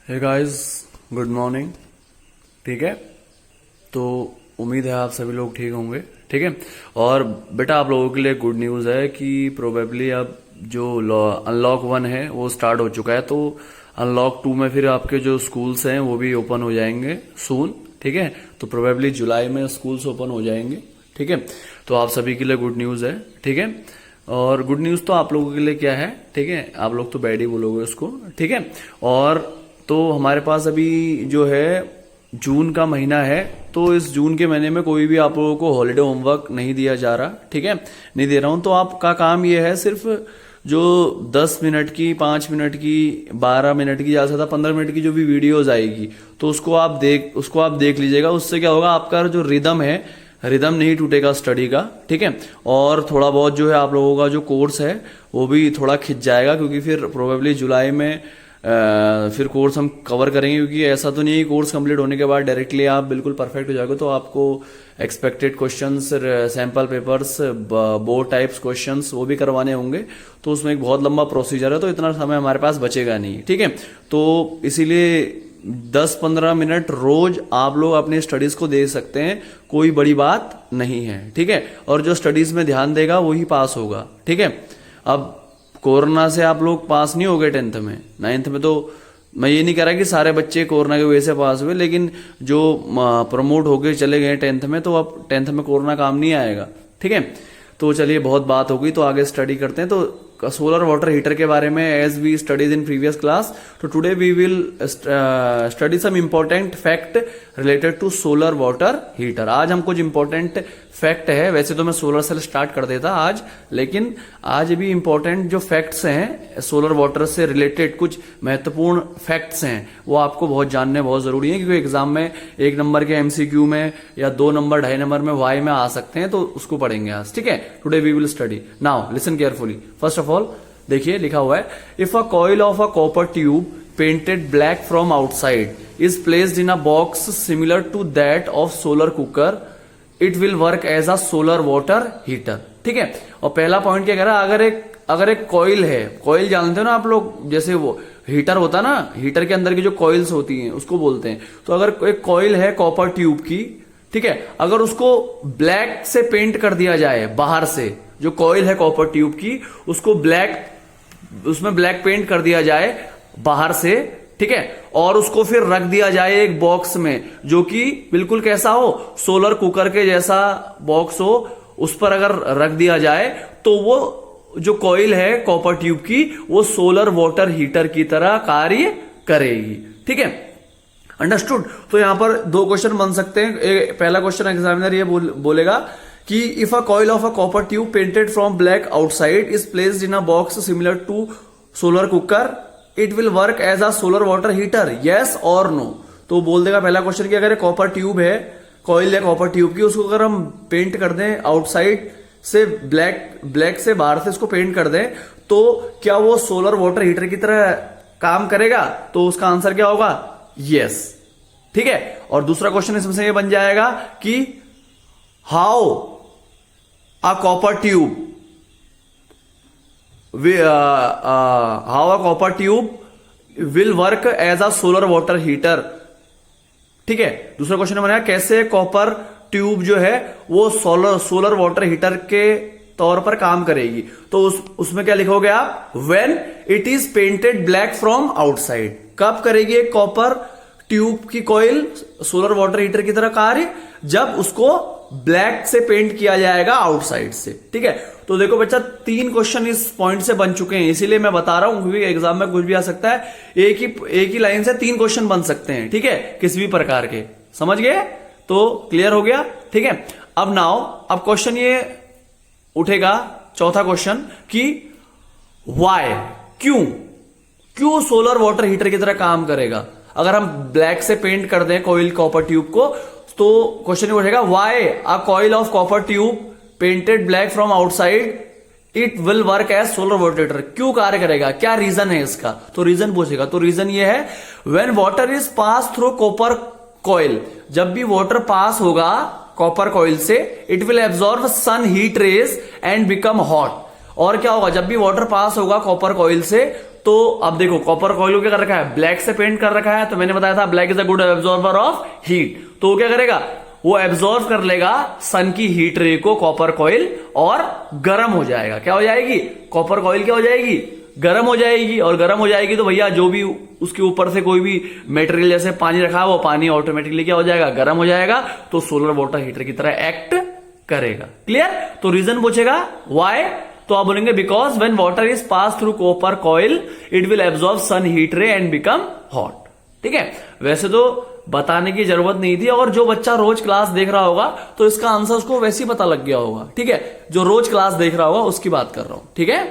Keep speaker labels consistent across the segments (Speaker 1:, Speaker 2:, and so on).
Speaker 1: Hey guys, good morning. ठीक है, तो उम्मीद है आप सभी लोग ठीक होंगे। ठीक है, और बेटा आप लोगों के लिए गुड न्यूज़ है कि प्रोबेबली अब जो अनलॉक 1 है वो स्टार्ट हो चुका है, तो अनलॉक 2 में फिर आपके जो स्कूल्स हैं वो भी ओपन हो जाएंगे सून। ठीक है, तो प्रोबेबली जुलाई में स्कूल्स ओपन हो जाएंगे। ठीक है, तो आप सभी के लिए गुड न्यूज़ है। ठीक है, और गुड न्यूज़ तो आप लोगों के लिए क्या है, ठीक है, आप लोग तो बैड ही बोलोगे उसको। ठीक है, और तो हमारे पास अभी जो है जून का महीना है, तो इस जून के महीने में कोई भी आप लोगों को हॉलीडे होमवर्क नहीं दिया जा रहा। ठीक है, नहीं दे रहा हूं। तो आपका काम ये है सिर्फ जो 10 मिनट की, 5 मिनट की, 12 मिनट की, ज्यादा से ज्यादा 15 मिनट की जो भी वीडियोज आएगी, तो उसको आप देख लीजिएगा। उससे क्या होगा, आपका जो रिदम है, रिदम नहीं टूटेगा स्टडी का। ठीक है, और थोड़ा बहुत जो है आप लोगों का जो कोर्स है वो भी थोड़ा खिंच जाएगा, क्योंकि फिर प्रोबेबली जुलाई में फिर कोर्स हम कवर करेंगे। क्योंकि ऐसा तो नहीं है कोर्स कंप्लीट होने के बाद डायरेक्टली आप बिल्कुल परफेक्ट हो जाओगे। तो आपको expected questions, sample papers, board types questions वो भी करवाने होंगे। तो उसमें एक बहुत लंबा प्रोसीजर है, तो इतना समय हमारे पास बचेगा नहीं। ठीक है, तो इसीलिए 10-15 मिनट रोज आप लोग अपनी स्टडीज को दे सकते हैं, कोई बड़ी बात नहीं है। ठीक है, और जो स्टडीज में ध्यान देगा वही पास होगा। ठीक है, अब कोरोना से आप लोग पास नहीं हो गए 10th में, 9th में। तो मैं ये नहीं कह रहा कि सारे बच्चे कोरोना की वजह से पास हुए, लेकिन जो प्रमोट होके चले गए 10th में, तो अब 10th में कोरोना काम नहीं आएगा। ठीक है, तो चलिए बहुत बात हो गई, तो आगे स्टडी करते हैं। तो सोलर वाटर हीटर के बारे में as we studies in previous class, तो today we will study some important fact related to solar water heater. आज हम कुछ इंपॉर्टेंट फैक्ट है, वैसे तो मैं सोलर से स्टार्ट कर देता आज, लेकिन आज भी इंपॉर्टेंट जो फैक्ट्स हैं सोलर वाटर से रिलेटेड, कुछ महत्वपूर्ण फैक्ट्स हैं, वो आपको बहुत जानने बहुत जरूरी है। क्योंकि एग्जाम में 1 नंबर के एमसीक्यू में या 2 नंबर 2.5 नंबर में वाई में आ सकते हैं, तो उसको पढ़ेंगे आज। ठीक है, today we will study. Now listen carefully. First of all देखिए लिखा हुआ है, if a coil of a copper tube painted black from outside is placed in a box similar to that of solar cooker, it will work as a solar water heater. ठीक है, और पहला point क्या कह रहा है, अगर एक कॉइल है, कॉइल जानते हो ना आप लोग, जैसे वो हीटर होता है ना, हीटर के अंदर की जो कॉइल्स होती हैं उसको बोलते हैं। तो अगर एक कॉइल है कॉपर ट्यूब की, ठीक है, अगर उसको ब्लैक से पेंट कर दिया जाए, बाहर से जो कॉइल है कॉपर ट्यूब की, उसको उसमें ब्लैक पेंट कर दिया जाए बाहर से, ठीक है, और उसको फिर रख दिया जाए एक बॉक्स में, जो कि बिल्कुल कैसा हो, सोलर कुकर के जैसा बॉक्स हो, उस पर अगर रख दिया जाए, तो वो जो कॉइल है कॉपर ट्यूब की, वो सोलर वाटर हीटर की तरह कार्य करेगी। ठीक है, अंडरस्टूड। तो यहां पर 2 क्वेश्चन बन सकते हैं। पहला क्वेश्चन एग्जामिनर ये बोलेगा कि if a coil of a copper tube painted from black outside is placed in a box similar to solar cooker, it will work as a solar water heater, yes और no. तो बोल देगा पहला question कि अगर copper tube है, coil है copper tube की, उसको अगर हम पेंट कर दें आउटसाइड से, ब्लैक से बाहर से इसको पेंट कर दें, तो क्या वो सोलर वाटर हीटर की तरह काम करेगा? तो उसका आंसर क्या होगा? यस। ठीक है, और दूसरा क्वेश्चन इसमें से ये बन जाएगा कि how a copper tube how a copper tube will work as a solar water heater। ठीक है, दूसरा क्वेश्चन बनाया कैसे कॉपर ट्यूब जो है वो सोलर वाटर हीटर के तौर पर काम करेगी। तो उसमें क्या लिखोगे आप? When it is painted black from outside. कब करेगी एक कॉपर ट्यूब की कॉइल सोलर वाटर हीटर की तरह कार्य? जब उसको ब्लैक से पेंट किया जाएगा आउटसाइड से। ठीक है, तो देखो बच्चा 3 क्वेश्चन इस पॉइंट से बन चुके हैं, इसीलिए मैं बता रहा हूं, क्योंकि एग्जाम में कुछ भी आ सकता है। एक ही लाइन से 3 क्वेश्चन बन सकते हैं। ठीक है, किसी भी प्रकार के, समझ गए? तो क्लियर हो गया। ठीक है, अब क्वेश्चन ये उठेगा, चौथा क्वेश्चन, कि वाई, क्यों सोलर वाटर हीटर की तरह काम करेगा? अगर हम ब्लैक से पेंट कर दें कॉइल कॉपर ट्यूब को, तो क्वेश्चन उठेगा why a coil of copper tube painted black from outside it will work as solar water heater. क्यों कार्य करेगा? क्या रीजन है इसका? तो रीजन पूछेगा। तो रीजन ये है, when water is pass through copper coil, जब भी वाटर पास होगा कॉपर कॉइल से, it will absorb sun heat rays and become hot. और क्या होगा? जब भी वाटर पास होगा कॉपर कॉइल से, तो अब देखो कॉपर कॉइल को क्या कर रखा है, ब्लैक से पेंट कर रखा है, तो मैंने बताया था black is a good absorber of heat. तो वो क्या करेगा, वो एब्जॉर्ब कर लेगा सन की हीट रे को कॉपर कॉइल, और गर्म हो जाएगा। क्या हो जाएगी, कॉपर कॉइल क्या हो जाएगी, गर्म हो जाएगी। और गर्म हो जाएगी तो भैया जो भी उसके ऊपर से कोई भी मटेरियल जैसे पानी रखा है वो पानी ऑटोमेटिकली क्या हो जाएगा, गर्म हो जाएगा, तो सोलर वाटर हीटर की तरह एक्ट करेगा। क्लियर। तो रीजन पूछेगा व्हाई, तो आप बोलेंगे because when water is pass through copper coil it will absorb sun heat ray and become hot. ठीक है, वैसे तो बताने की जरूरत नहीं थी, और जो बच्चा रोज क्लास देख रहा होगा तो इसका आंसर उसको वैसे ही पता लग गया होगा। ठीक है, जो रोज क्लास देख रहा होगा उसकी बात कर रहा हूं। ठीक है,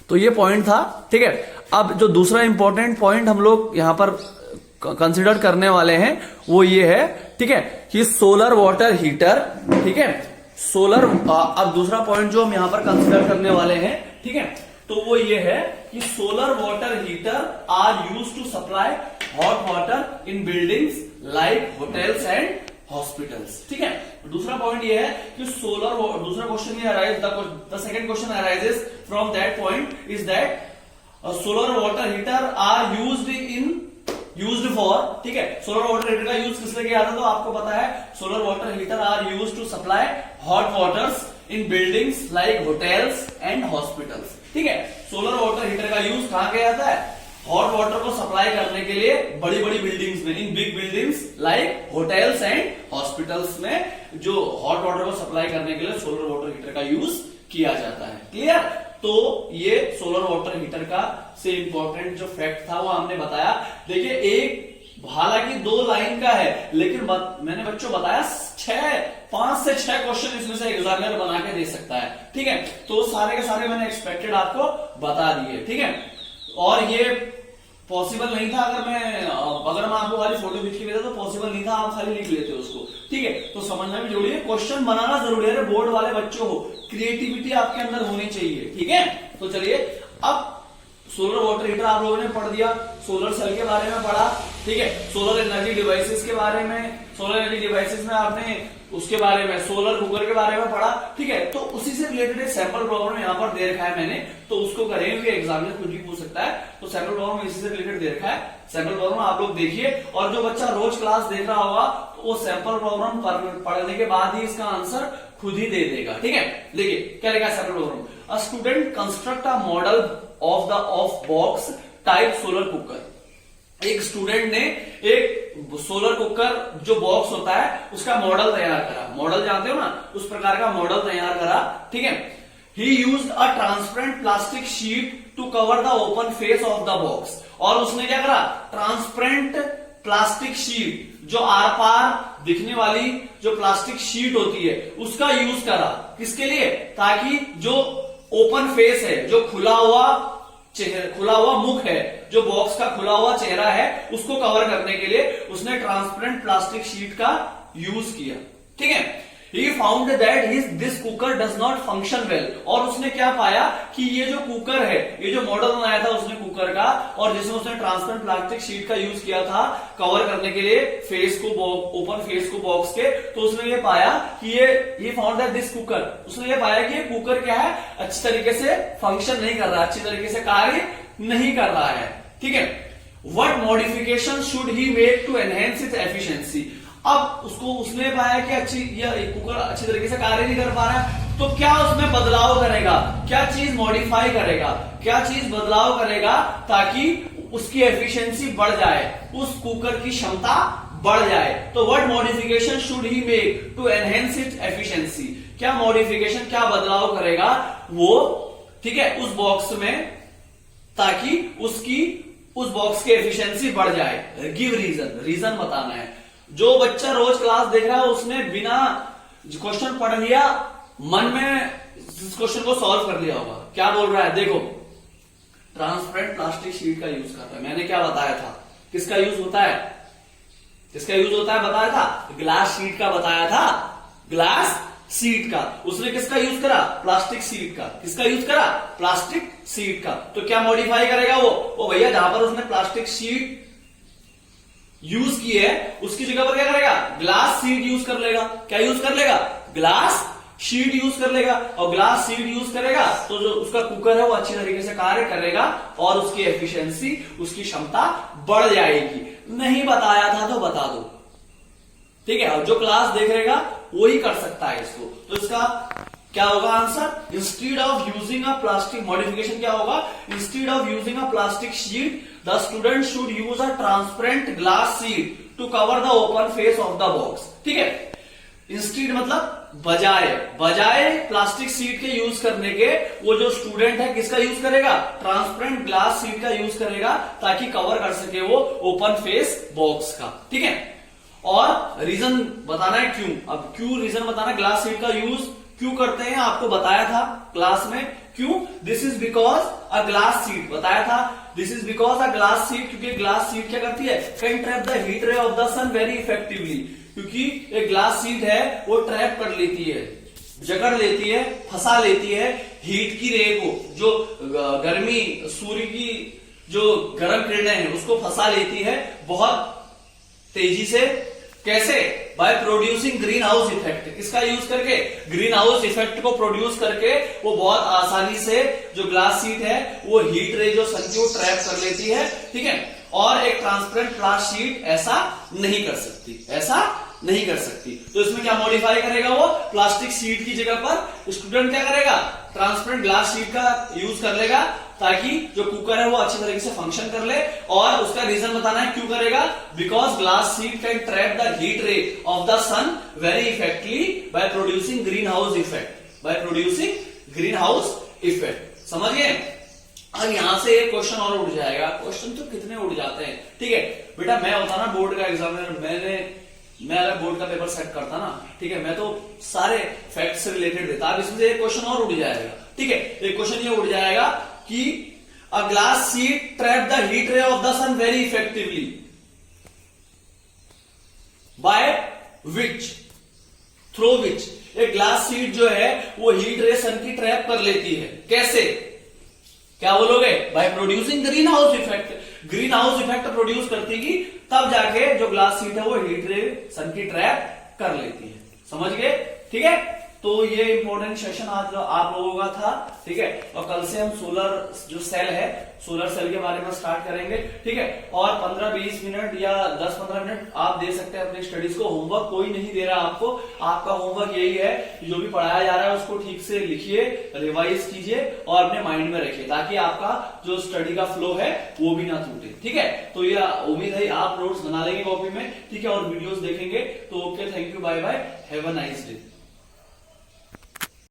Speaker 1: तो ये पॉइंट था। ठीक है, अब जो दूसरा इंपॉर्टेंट पॉइंट हम लोग यहां पर कंसिडर करने वाले हैं वो ये है, ठीक है, कि सोलर वाटर हीटर। ठीक है, सोलर, अब दूसरा पॉइंट जो हम यहां पर कंसिडर करने वाले हैं, ठीक है, तो वो ये है कि solar water heater are use to supply hot water in buildings like hotels and hospitals. ठीक है, दूसरा पॉइंट ये है कि सोलर, दूसरा क्वेश्चन ये arise, the second question arises from that point is that solar water heater are used for, ठीक है, सोलर वाटर हीटर का यूज किस लिए किया जाता है, तो आपको पता है solar water heater are used to supply hot waters in buildings like hotels and hospitals. ठीक है, सोलर वाटर हीटर का यूज कहां किया जाता है, हॉट वाटर को सप्लाई करने के लिए बड़ी बड़ी बिल्डिंग्स में, in big buildings like hotels and hospitals में जो हॉट वाटर को सप्लाई करने के लिए सोलर वाटर हीटर का यूज किया जाता है। क्लियर। तो ये सोलर वाटर हीटर का से इंपॉर्टेंट जो फैक्ट था वो हमने बताया। देखिए, एक हालांकि 2 लाइन का है, लेकिन मैंने बच्चों बताया 5 से 6 क्वेश्चन इसमें से एग्जामिनर बना के दे सकता है। ठीक है, तो सारे के सारे मैंने एक्सपेक्टेड आपको बता दिए। ठीक है, और ये पॉसिबल नहीं था अगर मैं आपको खाली फोटो खींच के देता तो पॉसिबल नहीं था, आप खाली लिख लेते उसको। ठीक है, तो समझना भी जरूरी है, क्वेश्चन बनाना जरूरी है। बोर्ड वाले बच्चों को क्रिएटिविटी आपके अंदर होनी चाहिए। ठीक है, तो चलिए, अब सोलर वाटर हीटर आप लोगों ने पढ़ दिया, सोलर सेल के बारे में पढ़ा। ठीक है, सोलर एनर्जी डिवाइसेस के बारे में, सोलर एनर्जी डिवाइसेस में आपने उसके बारे में, सोलर कुकर के बारे में पढ़ा। ठीक है, तो उसी से रिलेटेड एक सैंपल प्रॉब्लम यहाँ पर दे रखा है मैंने, तो उसको करेंगे, एग्जामिनर कुछ भी पूछ सकता है। तो सैंपल प्रॉब्लम इसी से रिलेटेड दे रखा है, सैंपल प्रॉब्लम आप लोग देखिए, और जो बच्चा रोज क्लास देख रहा होगा तो वो सैंपल प्रॉब्लम पढ़ने के बाद ही इसका आंसर खुद ही दे देगा। ठीक है, देखिए क्या लिखा है sample problem, a student construct a model of box type solar cooker. एक स्टूडेंट ने एक सोलर कुकर जो बॉक्स होता है उसका मॉडल तैयार करा, मॉडल जानते हो ना, उस प्रकार का मॉडल तैयार करा। ठीक है, he used a transparent plastic sheet to cover the open face of the box. और उसने क्या करा, ट्रांसपेरेंट प्लास्टिक शीट, जो आर पार दिखने वाली जो प्लास्टिक शीट होती है उसका यूज करा। किसके लिए, ताकि जो ओपन फेस है, जो खुला हुआ मुख है, जो बॉक्स का खुला हुआ चेहरा है, उसको कवर करने के लिए उसने ट्रांसपेरेंट प्लास्टिक शीट का यूज किया। ठीक है, He found that this cooker does not function well। और उसने क्या पाया कि ये जो कुकर है, ये जो मॉडल बनाया था उसने कुकर का, और जिसमें उसने ट्रांसपेरेंट प्लास्टिक शीट का यूज किया था कवर करने के लिए फेस को, ओपन फेस को बॉक्स के, तो उसने ये पाया कि ये फाउंड दैट दिस कुकर, उसने ये पाया कि ये कुकर क्या है, अच्छी तरीके से फंक्शन नहीं कर रहा, अच्छी तरीके से कार्य नहीं कर रहा है। ठीक है, what modification should he make to enhance its efficiency. अब उसने पाया कि यह कुकर अच्छी तरीके से कार्य नहीं कर पा रहा है, तो क्या उसमें बदलाव करेगा, क्या चीज मॉडिफाई करेगा, क्या चीज बदलाव करेगा ताकि उसकी एफिशिएंसी बढ़ जाए, उस कुकर की क्षमता बढ़ जाए। तो what modification should he make to enhance its efficiency, क्या मॉडिफिकेशन, क्या बदलाव करेगा वो, ठीक है, उस बॉक्स में, ताकि उस बॉक्स की एफिशिएंसी बढ़ जाए। गिव रीजन बताना है। जो बच्चा रोज क्लास देख रहा है उसने बिना क्वेश्चन पढ़ लिया, मन में इस क्वेश्चन को सॉल्व कर लिया होगा। क्या बोल रहा है, देखो, ट्रांसपेरेंट प्लास्टिक शीट का यूज करता है, मैंने क्या बताया था, किसका यूज होता है, बताया था, ग्लास शीट का बताया था, ग्लास शीट का। उसने किसका यूज करा, प्लास्टिक शीट का। किसका यूज करा, प्लास्टिक शीट का। तो क्या मॉडिफाई करेगा वो भैया, जहां पर उसने प्लास्टिक शीट यूज की है उसकी जगह पर क्या करेगा, ग्लास शीट यूज कर लेगा। क्या यूज कर लेगा, ग्लास शीट यूज कर लेगा, और ग्लास शीट यूज करेगा तो जो उसका कुकर है वो अच्छी तरीके से कार्य करेगा और उसकी एफिशिएंसी, उसकी क्षमता बढ़ जाएगी। नहीं बताया था तो बता दो, ठीक है। और जो क्लास देखेगा वही कर सकता है इसको। तो इसका क्या होगा answer, instead of using a plastic, modification क्या होगा, instead of using a plastic sheet the student should use a transparent glass sheet to cover the open face of the box, ठीक है। इंस्टीड मतलब बजाय प्लास्टिक शीट के use करने के, वो जो स्टूडेंट है किसका यूज करेगा, ट्रांसपेरेंट ग्लास शीट का यूज करेगा, ताकि कवर कर सके वो ओपन फेस बॉक्स का, ठीक है। और रीजन बताना है क्यों, अब क्यों रीजन बताना, ग्लास शीट का यूज क्यों करते हैं आपको बताया था क्लास में, क्यों, this is because a glass sheet, बताया था, this is because a glass sheet, क्योंकि ग्लास शीट क्या करती है, can trap the heat ray of the sun very effectively, क्योंकि एक ग्लास शीट है वो ट्रैप कर लेती है, जकड़ लेती है, फंसा लेती है हीट की रे को, जो गर्मी सूर्य की जो गर्म किरणें हैं उसको फंसा लेती है बहुत तेजी से। कैसे, bye producing green house effect, किसका यूज करके, ग्रीन हाउस इफेक्ट को प्रोड्यूस करके वो बहुत आसानी से जो ग्लास शीट है वो हीट रे जो सन की वो ट्रैप कर लेती है, ठीक है। और एक ट्रांसपेरेंट ग्लास शीट ऐसा नहीं कर सकती, ऐसा नहीं कर सकती। तो इसमें क्या मॉडिफाई करेगा वो, प्लास्टिक शीट की जगह पर स्टूडेंट क्या करेगा, ट्रांसपेरेंट ग्लास शीट का यूज कर लेगा, ताकि जो कुकर है वो अच्छी तरीके से फंक्शन कर ले। और उसका रीजन बताना है क्यों करेगा, because glass sheet can trap the heat ray of the sun very effectively by producing green house effect, by producing green house effect, समझ गए। अब यहां से एक क्वेश्चन और उठ जाएगा, क्वेश्चन तो कितने उठ जाते हैं, ठीक है बेटा। मैं होता ना बोर्ड का एग्जामिनर, मैं अगर बोर्ड का पेपर सेट करता ना, ठीक है, मैं तो सारे फैक्ट से रिलेटेड देता। अब इसमें से एक क्वेश्चन और उठ जाएगा, ठीक है। एक क्वेश्चन ये उठ जाएगा कि a glass sheet trap the heat ray of the sun very effectively by which, through which, एक ग्लास शीट जो है वो हीट रे सन की ट्रैप कर लेती है, कैसे, क्या बोलोगे, bye producing green house effect, green house effect produce करती की तब जाके जो ग्लास शीट है वो हीट रे सन की ट्रैप कर लेती है, समझ गए, ठीक है। तो ये इंपॉर्टेंट सेशन आज आप लोगों का था, ठीक है। और कल से हम सोलर जो सेल है, सोलर सेल के बारे में स्टार्ट करेंगे, ठीक है। और 15-20 मिनट या 10-15 मिनट आप दे सकते हैं अपनी स्टडीज को, होमवर्क कोई नहीं दे रहा आपको, आपका होमवर्क यही है जो भी पढ़ाया जा रहा है उसको ठीक से लिखिए, रिवाइज कीजिए और अपने माइंड में रखिए, ताकि आपका जो स्टडी का फ्लो है वो भी ना टूटे, ठीक है। तो ये उम्मीद है आप नोट्स बना लेंगे कॉपी में, ठीक है, और वीडियोस देखेंगे। तो okay, thank you, bye bye, have a nice day.